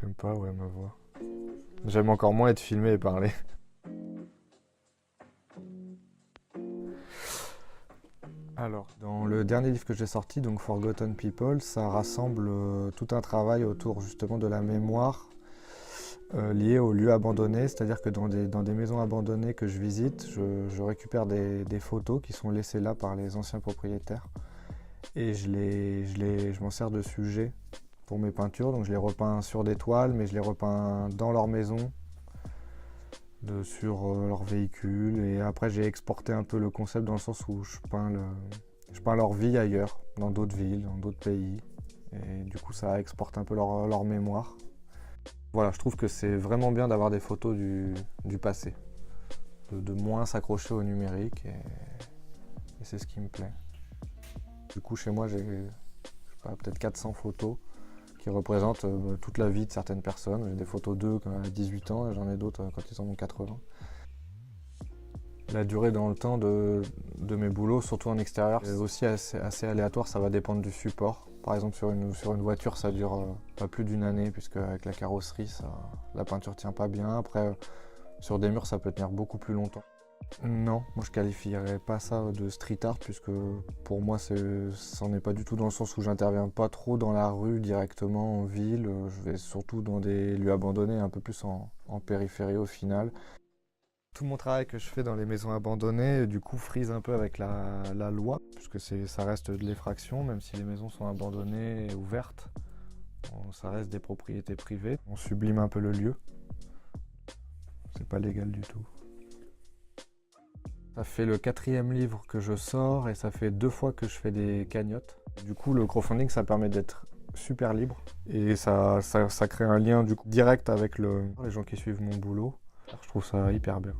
J'aime pas, ouais, ma voix. J'aime encore moins être filmé et parler. Alors, dans le dernier livre que j'ai sorti, donc Forgotten People, ça rassemble tout un travail autour justement de la mémoire liée aux lieux abandonnés. C'est-à-dire que dans des maisons abandonnées que je visite, je récupère des photos qui sont laissées là par les anciens propriétaires. Et je m'en sers de sujet pour mes peintures. Donc je les repeins sur des toiles, mais je les repeins dans leur maison, sur leur véhicule. Et après, j'ai exporté un peu le concept dans le sens où je peins leur vie ailleurs, dans d'autres villes, dans d'autres pays. Et du coup, ça exporte un peu leur mémoire. Voilà, je trouve que c'est vraiment bien d'avoir des photos du passé, de moins s'accrocher au numérique. Et c'est ce qui me plaît. Du coup, chez moi, j'ai je sais pas, peut-être 400 photos qui représentent toute la vie de certaines personnes. J'ai des photos d'eux quand à 18 ans et j'en ai d'autres quand ils en ont 80. La durée dans le temps de mes boulots, surtout en extérieur, c'est aussi assez aléatoire, ça va dépendre du support. Par exemple, sur une voiture, ça dure pas plus d'une année, puisque avec la carrosserie, la peinture tient pas bien. Après, sur des murs, ça peut tenir beaucoup plus longtemps. Non, moi je qualifierais pas ça de street art, puisque pour moi, c'en est pas du tout, dans le sens où j'interviens pas trop dans la rue directement en ville. Je vais surtout dans des lieux abandonnés, un peu plus en périphérie au final. Tout mon travail que je fais dans les maisons abandonnées, du coup, frise un peu avec la loi, puisque ça reste de l'effraction, même si les maisons sont abandonnées et ouvertes. Ça reste des propriétés privées. On sublime un peu le lieu. C'est pas légal du tout. Ça fait le 4e livre que je sors et ça fait 2 fois que je fais des cagnottes. Du coup, le crowdfunding, ça permet d'être super libre et ça crée un lien du coup direct avec les gens qui suivent mon boulot. Je trouve ça hyper bien.